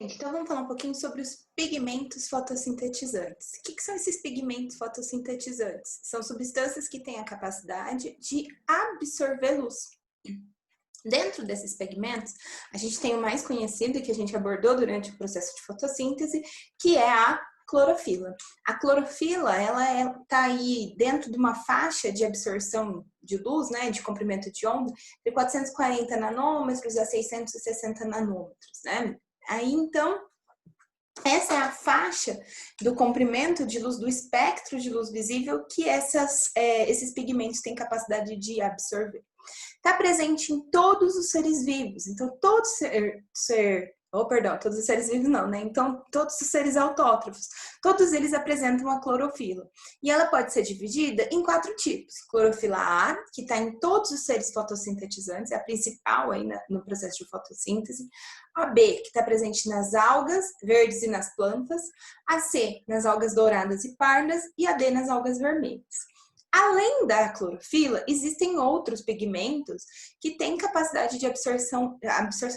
Então, vamos falar um pouquinho sobre os pigmentos fotossintetizantes. O que são esses pigmentos fotossintetizantes? São substâncias que têm a capacidade de absorver luz. Dentro desses pigmentos, a gente tem o mais conhecido que a gente abordou durante o processo de fotossíntese, que é a clorofila. A clorofila, ela está aí dentro de uma faixa de absorção de luz, né, de comprimento de onda, de 440 nanômetros a 660 nanômetros, né? Aí, então, essa é a faixa do comprimento de luz, do espectro de luz visível que esses pigmentos têm capacidade de absorver. Está presente em todos os seres vivos. Então, todos os seres vivos não, né? Então, todos os seres autótrofos, todos eles apresentam a clorofila. E ela pode ser dividida em 4 tipos. Clorofila A, que está em todos os seres fotossintetizantes, é a principal aí no processo de fotossíntese. A B, que está presente nas algas verdes e nas plantas. A C, nas algas douradas e pardas. E a D, nas algas vermelhas. Além da clorofila, existem outros pigmentos que têm capacidade de absorção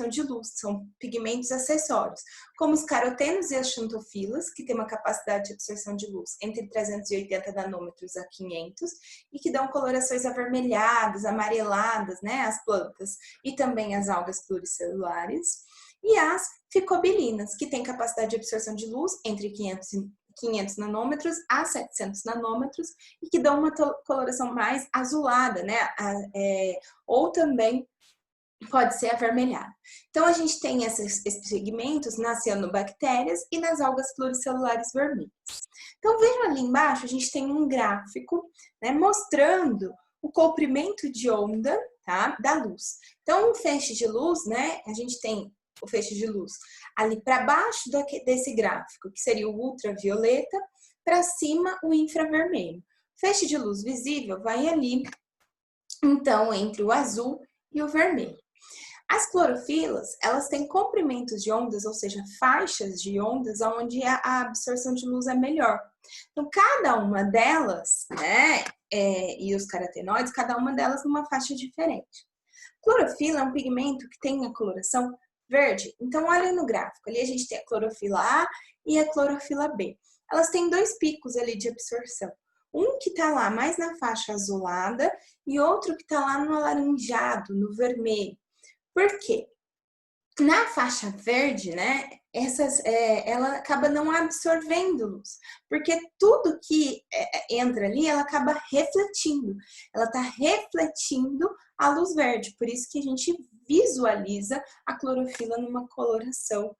de luz, são pigmentos acessórios, como os carotenos e as xantofilas, que têm uma capacidade de absorção de luz entre 380 nanômetros a 500 e que dão colorações avermelhadas, amareladas, né, às plantas, e também às algas pluricelulares, e as ficobilinas, que têm capacidade de absorção de luz entre 500 nanômetros a 700 nanômetros e que dão uma coloração mais azulada, né? Ou também pode ser avermelhada. Então, a gente tem esses pigmentos nas cianobactérias e nas algas pluricelulares vermelhas. Então, vejam ali embaixo, a gente tem um gráfico, né, mostrando o comprimento de onda, tá, da luz. Então, um feixe de luz, né, a gente tem o feixe de luz ali para baixo desse gráfico, que seria o ultravioleta, para cima o infravermelho. Feixe de luz visível vai ali, então, entre o azul e o vermelho. As clorofilas, elas têm comprimentos de ondas, ou seja, faixas de ondas, onde a absorção de luz é melhor. Então, cada uma delas, né, e os carotenoides, cada uma delas numa faixa diferente. Clorofila é um pigmento que tem a coloração verde. Então, olha no gráfico. Ali a gente tem a clorofila A e a clorofila B. Elas têm 2 picos ali de absorção. Um que está lá mais na faixa azulada e outro que está lá no alaranjado, no vermelho. Por quê? Na faixa verde, né, ela acaba não absorvendo luz, porque tudo que entra ali, ela acaba refletindo. Ela está refletindo a luz verde, por isso que a gente visualiza a clorofila numa coloração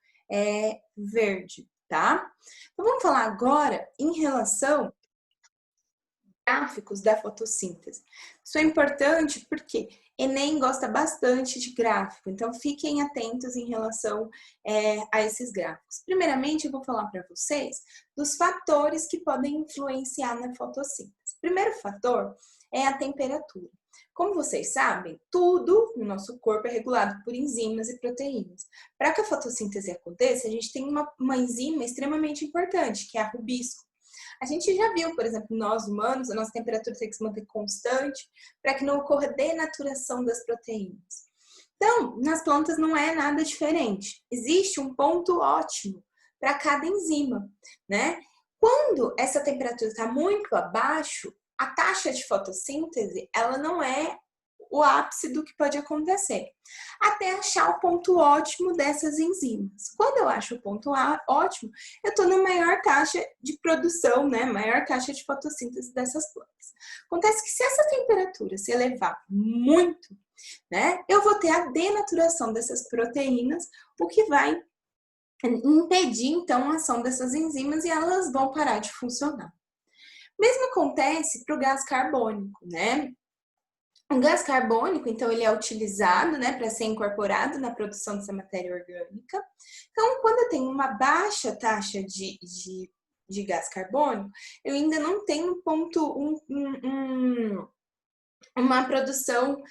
verde, tá? Então, vamos falar agora em relação gráficos da fotossíntese. Isso é importante porque Enem gosta bastante de gráfico, então fiquem atentos em relação a esses gráficos. Primeiramente, eu vou falar para vocês dos fatores que podem influenciar na fotossíntese. O primeiro fator é a temperatura. Como vocês sabem, tudo no nosso corpo é regulado por enzimas e proteínas. Para que a fotossíntese aconteça, a gente tem uma enzima extremamente importante, que é a rubisco. A gente já viu, por exemplo, nós humanos, a nossa temperatura tem que se manter constante para que não ocorra denaturação das proteínas. Então, nas plantas não é nada diferente. Existe um ponto ótimo para cada enzima, né? Quando essa temperatura está muito abaixo, a taxa de fotossíntese, ela não é o ápice do que pode acontecer, até achar o ponto ótimo dessas enzimas. Quando eu acho o ponto ótimo, eu estou na maior taxa de produção, né? Maior taxa de fotossíntese dessas plantas. Acontece que se essa temperatura se elevar muito, né? Eu vou ter a denaturação dessas proteínas, o que vai impedir, então, a ação dessas enzimas e elas vão parar de funcionar. O mesmo acontece para o gás carbônico, né? O gás carbônico, então, ele é utilizado, né, para ser incorporado na produção dessa matéria orgânica. Então, quando eu tenho uma baixa taxa de gás carbônico, eu ainda não tenho uma produção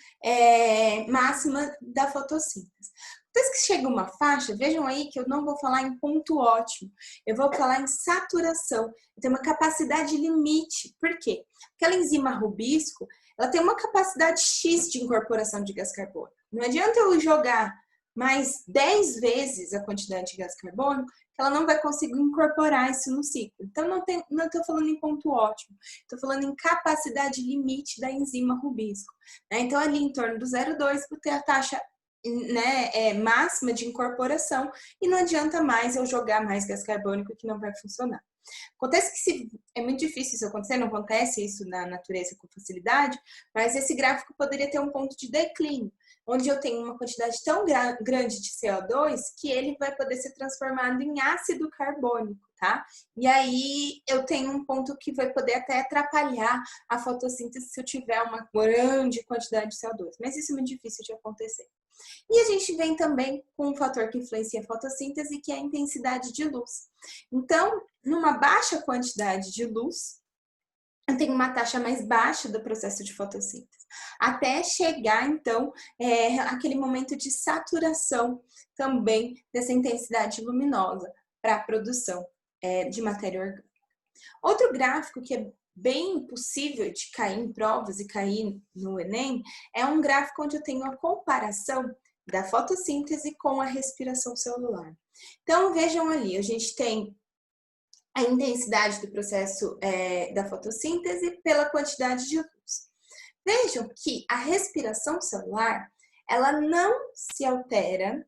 máxima da fotossíntese. Depois que chega uma faixa, vejam aí que eu não vou falar em ponto ótimo, eu vou falar em saturação. Tem uma capacidade limite. Por quê? Aquela enzima rubisco, ela tem uma capacidade X de incorporação de gás carbônico. Não adianta eu jogar mais 10 vezes a quantidade de gás carbônico, que ela não vai conseguir incorporar isso no ciclo. Então, não estou falando em ponto ótimo, estou falando em capacidade limite da enzima rubisco. Né? Então, ali em torno do 0,2 por ter a taxa, né, máxima de incorporação, e não adianta mais eu jogar mais gás carbônico que não vai funcionar. Acontece que é muito difícil isso acontecer, não acontece isso na natureza com facilidade, mas esse gráfico poderia ter um ponto de declínio, onde eu tenho uma quantidade tão grande de CO2 que ele vai poder ser transformado em ácido carbônico, tá? E aí eu tenho um ponto que vai poder até atrapalhar a fotossíntese se eu tiver uma grande quantidade de CO2, mas isso é muito difícil de acontecer. E a gente vem também com um fator que influencia a fotossíntese, que é a intensidade de luz. Então, numa baixa quantidade de luz, eu tenho uma taxa mais baixa do processo de fotossíntese, até chegar, então, aquele momento de saturação também dessa intensidade luminosa para a produção de matéria orgânica. Outro gráfico que é bem possível de cair em provas e cair no Enem é um gráfico onde eu tenho a comparação da fotossíntese com a respiração celular. Então, vejam ali, a gente tem a intensidade do processo da fotossíntese pela quantidade de luz. Vejam que a respiração celular, ela não se altera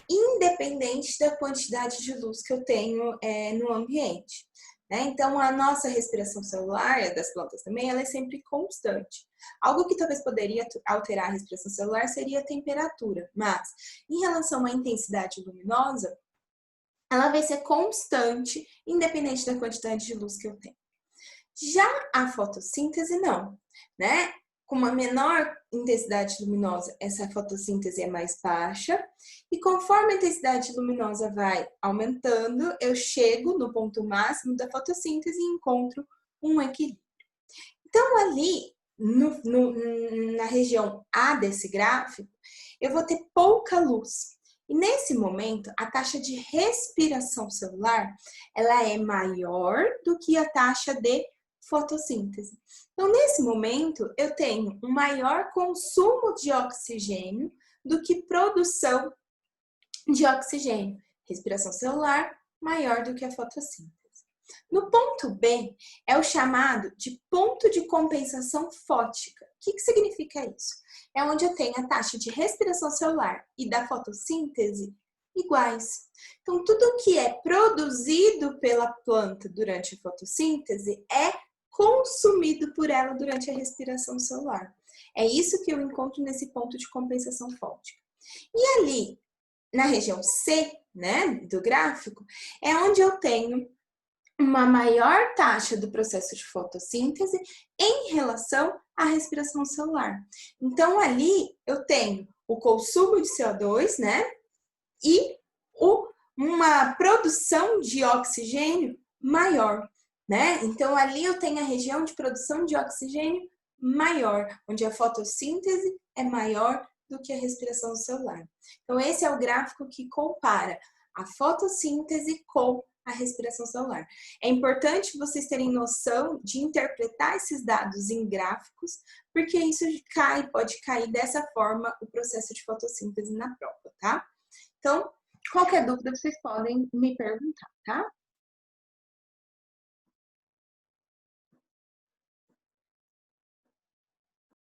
independente da quantidade de luz que eu tenho no ambiente. Né? Então, a nossa respiração celular, das plantas também, ela é sempre constante. Algo que talvez poderia alterar a respiração celular seria a temperatura, mas em relação à intensidade luminosa, ela vai ser constante, independente da quantidade de luz que eu tenho. Já a fotossíntese, não, né? Com uma menor intensidade luminosa, essa fotossíntese é mais baixa, e conforme a intensidade luminosa vai aumentando, eu chego no ponto máximo da fotossíntese e encontro um equilíbrio. Então, ali, na região A desse gráfico, eu vou ter pouca luz. E nesse momento, a taxa de respiração celular, ela é maior do que a taxa de fotossíntese. Então, nesse momento, eu tenho um maior consumo de oxigênio do que produção de oxigênio. Respiração celular maior do que a fotossíntese. No ponto B, é o chamado de ponto de compensação fótica. O que significa isso? É onde eu tenho a taxa de respiração celular e da fotossíntese iguais. Então, tudo que é produzido pela planta durante a fotossíntese é consumido por ela durante a respiração celular. É isso que eu encontro nesse ponto de compensação fótica. E ali, na região C, né, do gráfico, é onde eu tenho uma maior taxa do processo de fotossíntese em relação à respiração celular. Então, ali eu tenho o consumo de CO2, né, e uma produção de oxigênio maior. Né? Então, ali eu tenho a região de produção de oxigênio maior, onde a fotossíntese é maior do que a respiração celular. Então, esse é o gráfico que compara a fotossíntese com a respiração celular. É importante vocês terem noção de interpretar esses dados em gráficos, porque isso pode cair dessa forma o processo de fotossíntese na prova, tá? Então, qualquer dúvida vocês podem me perguntar, tá?